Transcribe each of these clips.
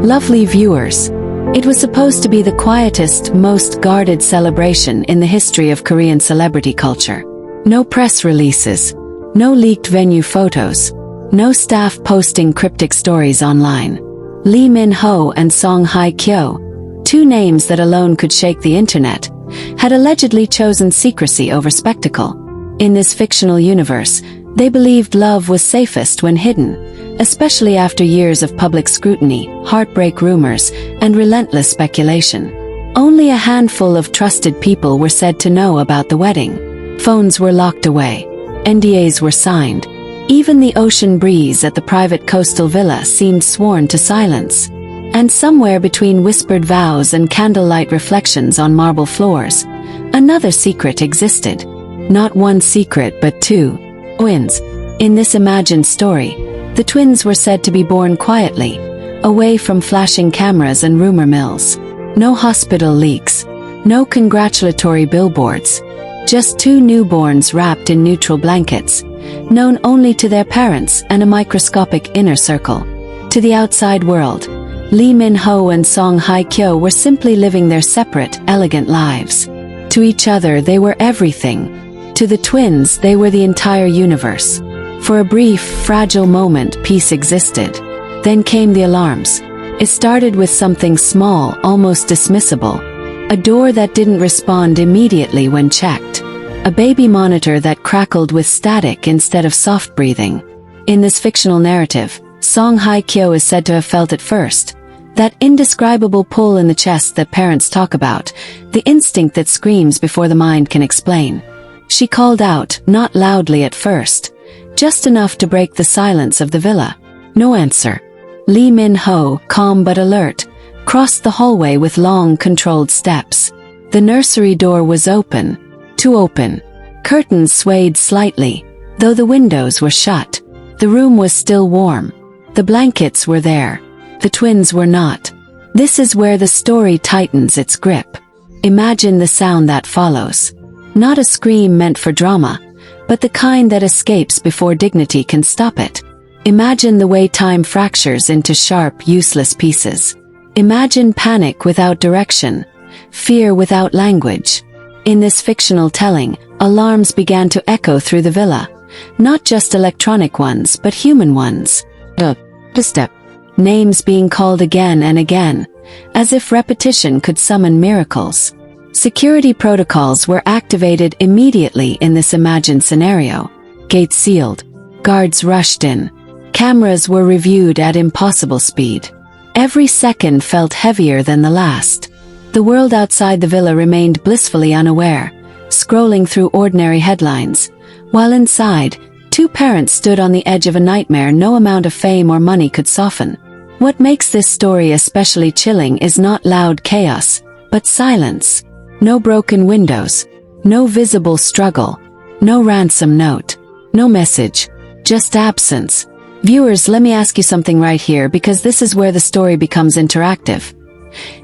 Lovely viewers, it was supposed to be the quietest, most guarded celebration in the history of Korean celebrity culture. No press releases, no leaked venue photos, no staff posting cryptic stories online. Lee Min-ho and Song Hye Kyo, two names that alone could shake the internet, had allegedly chosen secrecy over spectacle. In this fictional universe, they believed love was safest when hidden, especially after years of public scrutiny, heartbreak rumors, and relentless speculation. Only a handful of trusted people were said to know about the wedding. Phones were locked away. NDAs were signed. Even the ocean breeze at the private coastal villa seemed sworn to silence. And somewhere between whispered vows and candlelight reflections on marble floors, another secret existed. Not one secret but two. Twins. In this imagined story, the twins were said to be born quietly, away from flashing cameras and rumor mills. No hospital leaks, no congratulatory billboards, just two newborns wrapped in neutral blankets, known only to their parents and a microscopic inner circle. To the outside world, Lee Min-ho and Song Hye Kyo were simply living their separate, elegant lives. To each other they were everything. To the twins they were the entire universe. For a brief, fragile moment peace existed. Then came the alarms. It started with something small, almost dismissible. A door that didn't respond immediately when checked. A baby monitor that crackled with static instead of soft breathing. In this fictional narrative, Song Hye Kyo is said to have felt it first. That indescribable pull in the chest that parents talk about, the instinct that screams before the mind can explain. She called out, not loudly at first, just enough to break the silence of the villa. No answer. Lee Min-ho, calm but alert, crossed the hallway with long, controlled steps. The nursery door was open. Too open. Curtains swayed slightly, though the windows were shut. The room was still warm. The blankets were there. The twins were not. This is where the story tightens its grip. Imagine the sound that follows. Not a scream meant for drama, but the kind that escapes before dignity can stop it. Imagine the way time fractures into sharp, useless pieces. Imagine panic without direction, fear without language. In this fictional telling, alarms began to echo through the villa, not just electronic ones but human ones. A step. Names being called again and again, as if repetition could summon miracles. Security protocols were activated immediately in this imagined scenario. Gates sealed. Guards rushed in. Cameras were reviewed at impossible speed. Every second felt heavier than the last. The world outside the villa remained blissfully unaware, scrolling through ordinary headlines, while inside, two parents stood on the edge of a nightmare no amount of fame or money could soften. What makes this story especially chilling is not loud chaos, but silence. No broken windows, no visible struggle, no ransom note, no message, just absence. Viewers, let me ask you something right here because this is where the story becomes interactive.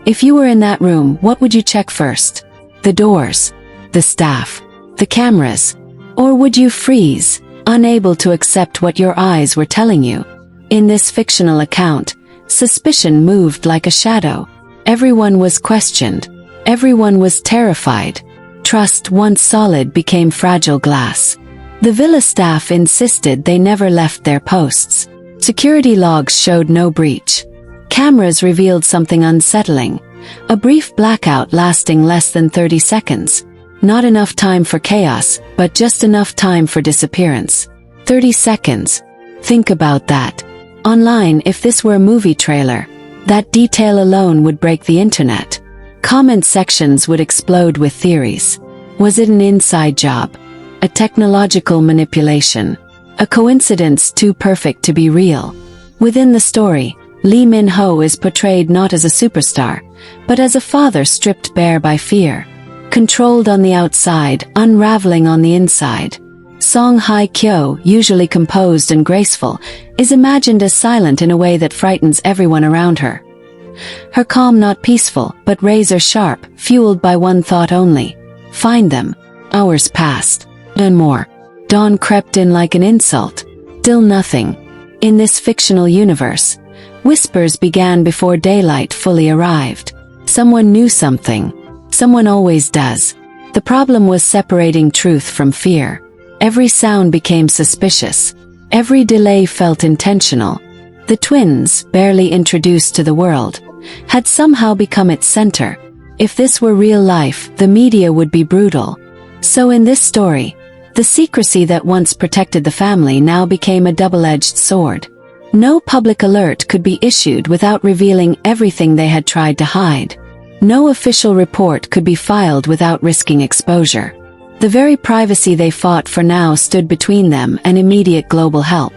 If you were in that room, what would you check first? The doors, the staff, the cameras, or would you freeze, unable to accept what your eyes were telling you? In this fictional account, suspicion moved like a shadow. Everyone was questioned. Everyone was terrified. Trust, once solid, became fragile glass. The villa staff insisted they never left their posts. Security logs showed no breach. Cameras revealed something unsettling. A brief blackout lasting less than 30 seconds. Not enough time for chaos, but just enough time for disappearance. 30 seconds. Think about that. Online, if this were a movie trailer, that detail alone would break the internet. Comment sections would explode with theories. Was it an inside job? A technological manipulation? A coincidence too perfect to be real? Within the story, Lee Min-ho is portrayed not as a superstar, but as a father stripped bare by fear. Controlled on the outside, unraveling on the inside. Song Hye Kyo, usually composed and graceful, is imagined as silent in a way that frightens everyone around her. Her calm not peaceful, but razor sharp, fueled by one thought only. Find them. Hours passed. And more. Dawn crept in like an insult. Still nothing. In this fictional universe, Whispers began before daylight fully arrived. Someone knew something. Someone always does. The problem was separating truth from fear. Every sound became suspicious. Every delay felt intentional. The twins, barely introduced to the world, had somehow become its center. If this were real life, the media would be brutal. So in this story, the secrecy that once protected the family now became a double-edged sword. No public alert could be issued without revealing everything they had tried to hide. No official report could be filed without risking exposure. The very privacy they fought for now stood between them and immediate global help.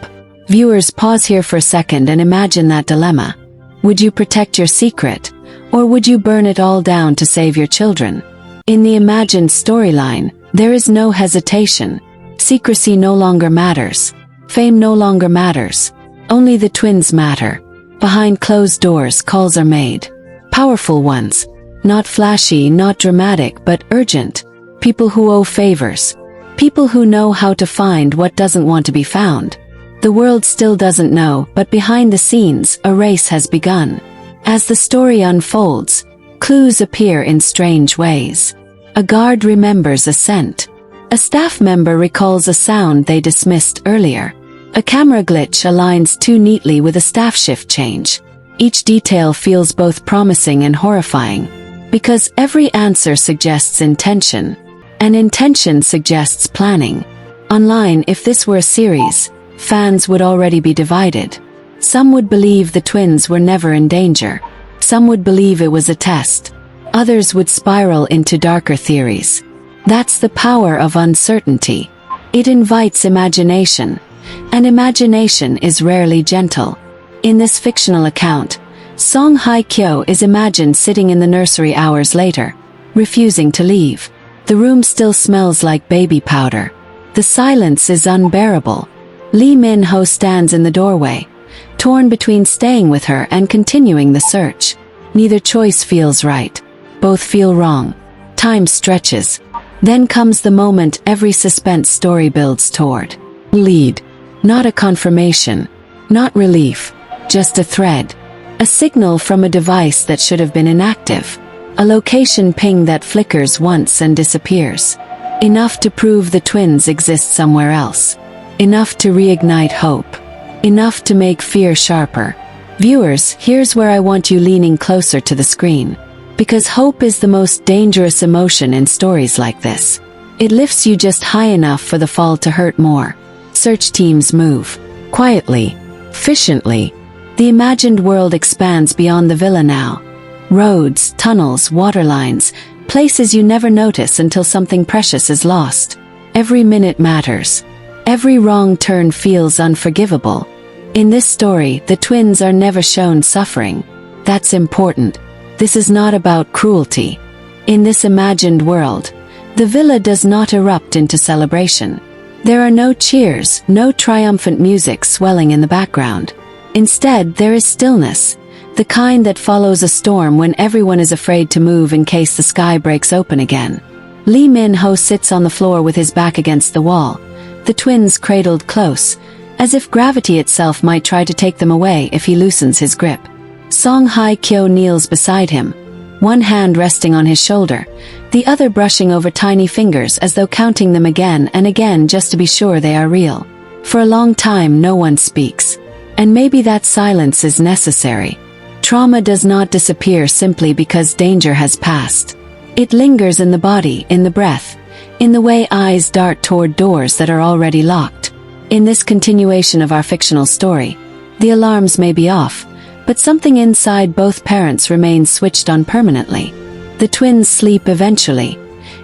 Viewers, pause here for a second and imagine that dilemma. Would you protect your secret, or would you burn it all down to save your children? In the imagined storyline, there is no hesitation. Secrecy no longer matters. Fame no longer matters. Only the twins matter. Behind closed doors, calls are made. Powerful ones. Not flashy, not dramatic, but urgent. People who owe favors. People who know how to find what doesn't want to be found. The world still doesn't know, but behind the scenes, a race has begun. As the story unfolds, clues appear in strange ways. A guard remembers a scent. A staff member recalls a sound they dismissed earlier. A camera glitch aligns too neatly with a staff shift change. Each detail feels both promising and horrifying. Because every answer suggests intention. And intention suggests planning. Online, if this were a series, fans would already be divided. Some would believe the twins were never in danger. Some would believe it was a test. Others would spiral into darker theories. That's the power of uncertainty. It invites imagination. And imagination is rarely gentle. In this fictional account, Song Hye Kyo is imagined sitting in the nursery hours later, refusing to leave. The room still smells like baby powder. The silence is unbearable. Lee Min-ho stands in the doorway, torn between staying with her and continuing the search. Neither choice feels right. Both feel wrong. Time stretches. Then comes the moment every suspense story builds toward. Lead. Not a confirmation. Not relief. Just a thread. A signal from a device that should have been inactive. A location ping that flickers once and disappears. Enough to prove the twins exist somewhere else. Enough to reignite hope. Enough to make fear sharper. Viewers, here's where I want you leaning closer to the screen. Because hope is the most dangerous emotion in stories like this. It lifts you just high enough for the fall to hurt more. Search teams move. Quietly. Efficiently. The imagined world expands beyond the villa now. Roads, tunnels, water lines, places you never notice until something precious is lost. Every minute matters. Every wrong turn feels unforgivable. In this story, the twins are never shown suffering. That's important. This is not about cruelty. In this imagined world, the villa does not erupt into celebration. There are no cheers, no triumphant music swelling in the background. Instead, there is stillness, the kind that follows a storm when everyone is afraid to move in case the sky breaks open again. Lee Min-ho sits on the floor with his back against the wall, the twins cradled close, as if gravity itself might try to take them away if he loosens his grip. Song Hye Kyo kneels beside him, one hand resting on his shoulder, the other brushing over tiny fingers as though counting them again and again just to be sure they are real. For a long time no one speaks. And maybe that silence is necessary. Trauma does not disappear simply because danger has passed. It lingers in the body, in the breath, in the way eyes dart toward doors that are already locked. In this continuation of our fictional story, the alarms may be off, but something inside both parents remains switched on permanently. The twins sleep eventually,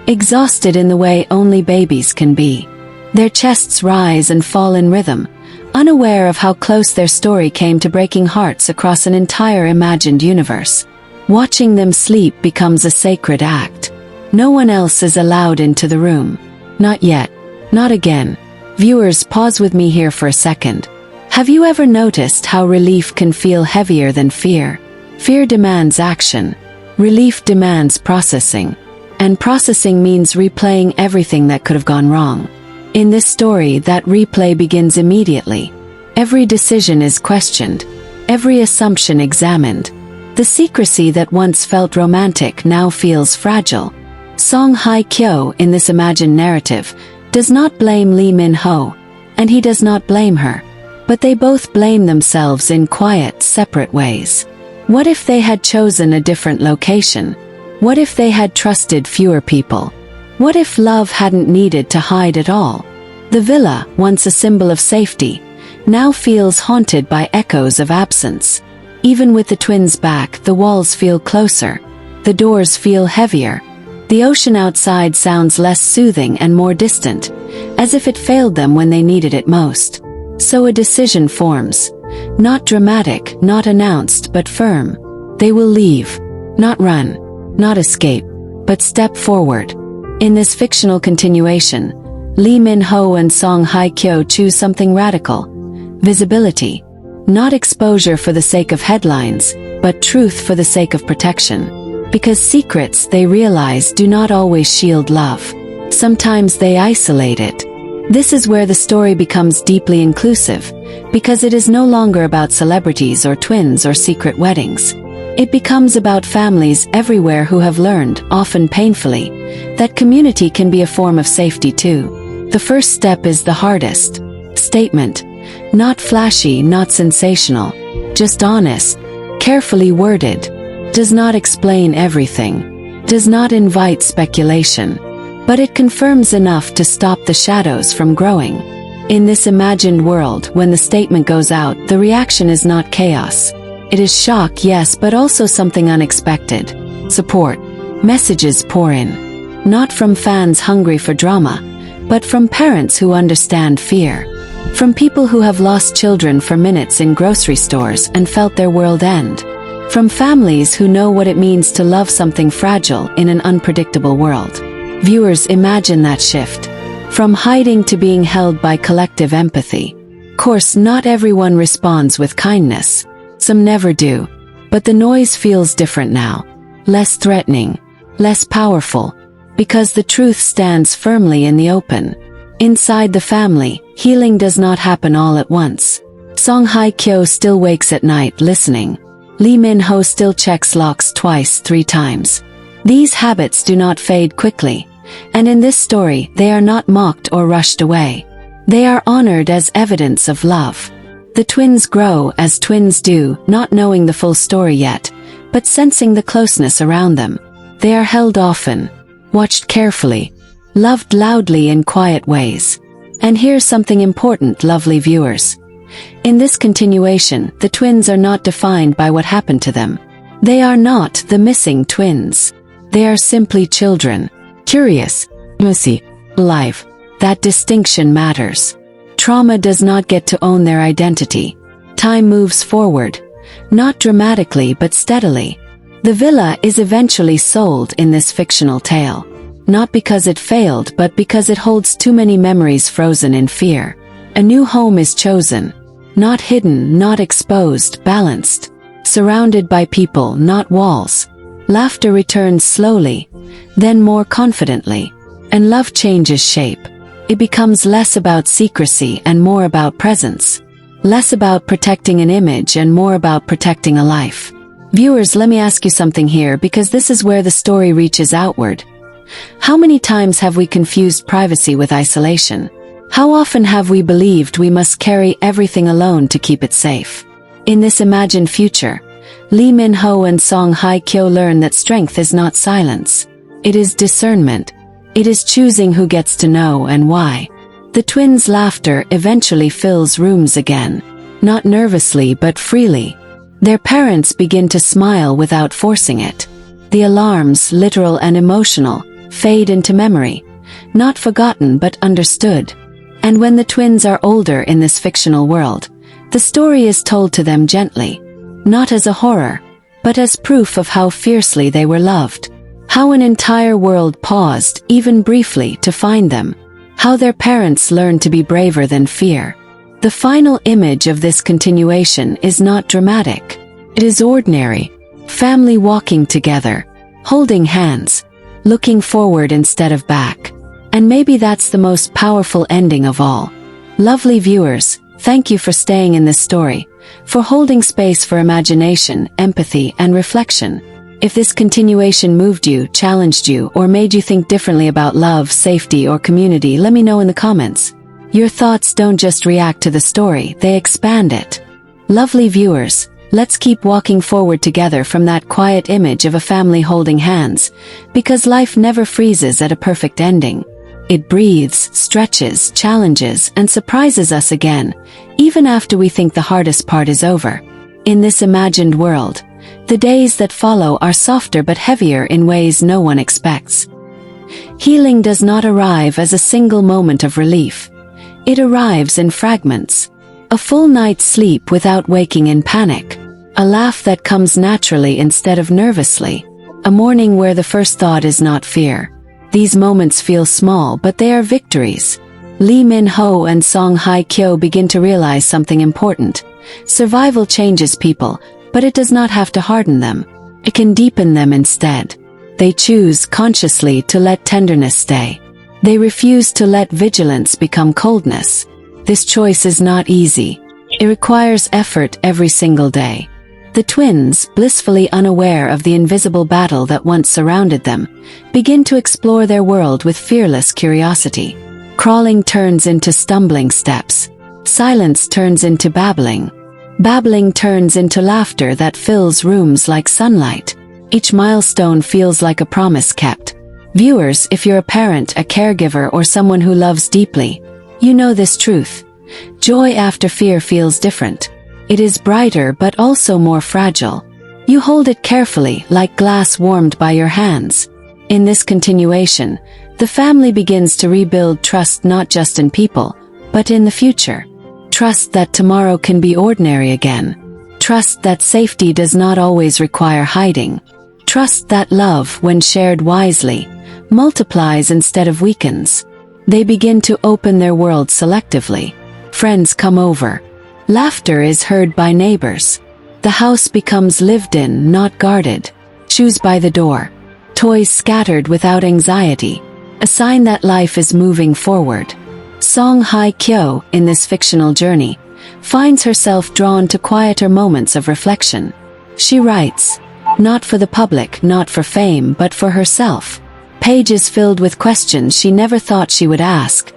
exhausted in the way only babies can be. Their chests rise and fall in rhythm, unaware of how close their story came to breaking hearts across an entire imagined universe. Watching them sleep becomes a sacred act. No one else is allowed into the room. Not yet. Not again. Viewers, pause with me here for a second. Have you ever noticed how relief can feel heavier than fear? Fear demands action. Relief demands processing. And processing means replaying everything that could have gone wrong. In this story, that replay begins immediately. Every decision is questioned. every assumption examined. The secrecy that once felt romantic now feels fragile. Song Hye Kyo, in this imagined narrative, does not blame Lee Min-ho, and he does not blame her. But they both blame themselves in quiet, separate ways. What if they had chosen a different location? What if they had trusted fewer people? What if love hadn't needed to hide at all? The villa, once a symbol of safety, now feels haunted by echoes of absence. Even with the twins back, the walls feel closer. The doors feel heavier. The ocean outside sounds less soothing and more distant, as if it failed them when they needed it most. So a decision forms. Not dramatic, not announced, but firm. They will leave. Not run. Not escape. But step forward. In this fictional continuation, Lee Min-ho and Song Hye Kyo choose something radical. Visibility. Not exposure for the sake of headlines, but truth for the sake of protection. Because secrets, they realize, do not always shield love. Sometimes they isolate it. This is where the story becomes deeply inclusive, because it is no longer about celebrities or twins or secret weddings. It becomes about families everywhere who have learned, often painfully, that community can be a form of safety too. The first step is the hardest. Statement. Not flashy, not sensational. Just honest. Carefully worded. Does not explain everything. Does not invite speculation. But it confirms enough to stop the shadows from growing. In this imagined world, when the statement goes out, the reaction is not chaos. It is shock, yes, but also something unexpected. Support. Messages pour in. Not from fans hungry for drama, but from parents who understand fear. From people who have lost children for minutes in grocery stores and felt their world end. From families who know what it means to love something fragile in an unpredictable world. Viewers, imagine that shift. From hiding to being held by collective empathy. Of course, not everyone responds with kindness. Some never do. But the noise feels different now. Less threatening. Less powerful. Because the truth stands firmly in the open. Inside the family, healing does not happen all at once. Song Hye Kyo still wakes at night listening. Lee Min-ho still checks locks twice, 3 times. These habits do not fade quickly. And in this story, they are not mocked or rushed away. They are honored as evidence of love. The twins grow as twins do, not knowing the full story yet, but sensing the closeness around them. They are held often, watched carefully, loved loudly in quiet ways. And here's something important, lovely viewers. In this continuation, the twins are not defined by what happened to them. They are not the missing twins. They are simply children. Curious, messy, alive. That distinction matters. Trauma does not get to own their identity. Time moves forward. Not dramatically but steadily. The villa is eventually sold in this fictional tale. Not because it failed, but because it holds too many memories frozen in fear. A new home is chosen. Not hidden, not exposed, balanced. Surrounded by people, not walls. Laughter returns slowly, then more confidently. And love changes shape. It becomes less about secrecy and more about presence. Less about protecting an image and more about protecting a life. Viewers, let me ask you something here, because this is where the story reaches outward. How many times have we confused privacy with isolation? How often have we believed we must carry everything alone to keep it safe? In this imagined future, Lee Min-ho and Song Hye Kyo learn that strength is not silence. It is discernment. It is choosing who gets to know and why. The twins' laughter eventually fills rooms again. Not nervously but freely. Their parents begin to smile without forcing it. The alarms, literal and emotional, fade into memory. Not forgotten but understood. And when the twins are older in this fictional world, the story is told to them gently. Not as a horror, but as proof of how fiercely they were loved. How an entire world paused, even briefly, to find them. How their parents learned to be braver than fear. The final image of this continuation is not dramatic. It is ordinary. Family walking together, holding hands, looking forward instead of back. And maybe that's the most powerful ending of all. Lovely viewers, thank you for staying in this story. for holding space for imagination, empathy, and reflection. If this continuation moved you, challenged you, or made you think differently about love, safety, or community, let me know in the comments. Your thoughts don't just react to the story, they expand it. Lovely viewers, let's keep walking forward together from that quiet image of a family holding hands, because life never freezes at a perfect ending. It breathes, stretches, challenges, and surprises us again, even after we think the hardest part is over. In this imagined world, the days that follow are softer but heavier in ways no one expects. Healing does not arrive as a single moment of relief. It arrives in fragments. A full night's sleep without waking in panic. A laugh that comes naturally instead of nervously. A morning where the first thought is not fear. These moments feel small, but they are victories. Lee Min-ho and Song Hye Kyo begin to realize something important. Survival changes people, but it does not have to harden them. It can deepen them instead. They choose consciously to let tenderness stay. They refuse to let vigilance become coldness. This choice is not easy. It requires effort every single day. The twins, blissfully unaware of the invisible battle that once surrounded them, begin to explore their world with fearless curiosity. Crawling turns into stumbling steps. Silence turns into babbling. Babbling turns into laughter that fills rooms like sunlight. Each milestone feels like a promise kept. Viewers, if you're a parent, a caregiver, or someone who loves deeply, you know this truth. Joy after fear feels different. It is brighter but also more fragile. You hold it carefully, like glass warmed by your hands. In this continuation, the family begins to rebuild trust not just in people, but in the future. Trust that tomorrow can be ordinary again. Trust that safety does not always require hiding. Trust that love, when shared wisely, multiplies instead of weakens. They begin to open their world selectively. Friends come over. Laughter is heard by neighbors. The house becomes lived in, not guarded. Shoes by the door. Toys scattered without anxiety. A sign that life is moving forward. Song Hye Kyo, in this fictional journey, finds herself drawn to quieter moments of reflection. She writes, not for the public, not for fame, but for herself. Pages filled with questions she never thought she would ask,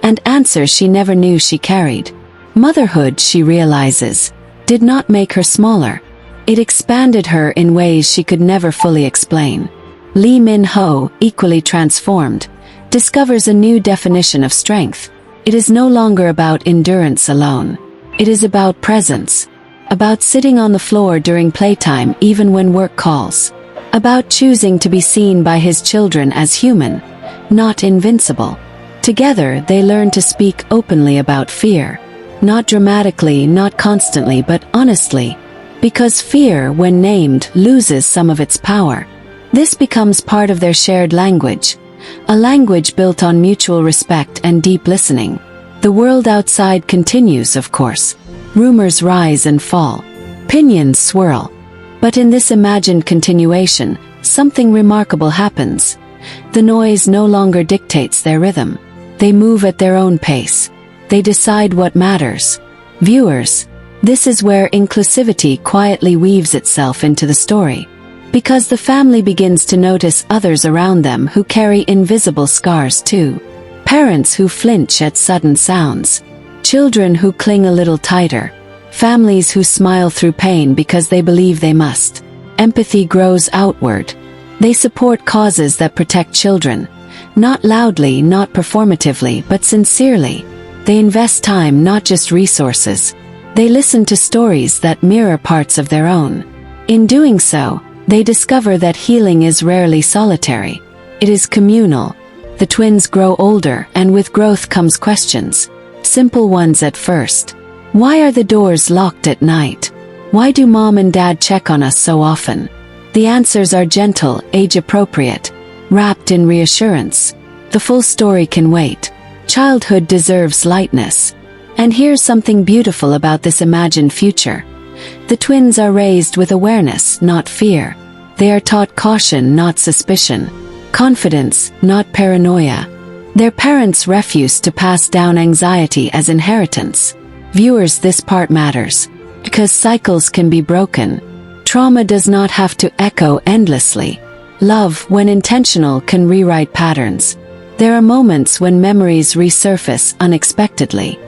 and answers she never knew she carried. Motherhood, she realizes, did not make her smaller. It expanded her in ways she could never fully explain. Lee Min-ho, equally transformed, discovers a new definition of strength. It is no longer about endurance alone. It is about presence. About sitting on the floor during playtime even when work calls. About choosing to be seen by his children as human, not invincible. Together they learn to speak openly about fear. Not dramatically, not constantly, but honestly. Because fear, when named, loses some of its power. This becomes part of their shared language. A language built on mutual respect and deep listening. The world outside continues, of course. Rumors rise and fall. Opinions swirl. But in this imagined continuation, something remarkable happens. The noise no longer dictates their rhythm. They move at their own pace. They decide what matters. Viewers, this is where inclusivity quietly weaves itself into the story. Because the family begins to notice others around them who carry invisible scars too. Parents who flinch at sudden sounds. Children who cling a little tighter. Families who smile through pain because they believe they must. Empathy grows outward. They support causes that protect children. Not loudly, not performatively, but sincerely. They invest time, not just resources. They listen to stories that mirror parts of their own. In doing so, they discover that healing is rarely solitary. It is communal. The twins grow older, and with growth comes questions. Simple ones at first. Why are the doors locked at night? Why do mom and dad check on us so often? The answers are gentle, age-appropriate, wrapped in reassurance. The full story can wait. Childhood deserves lightness. And here's something beautiful about this imagined future. The twins are raised with awareness, not fear. They are taught caution, not suspicion. Confidence, not paranoia. Their parents refuse to pass down anxiety as inheritance. Viewers, this part matters. Because cycles can be broken, trauma does not have to echo endlessly. Love, when intentional, can rewrite patterns. There are moments when memories resurface unexpectedly.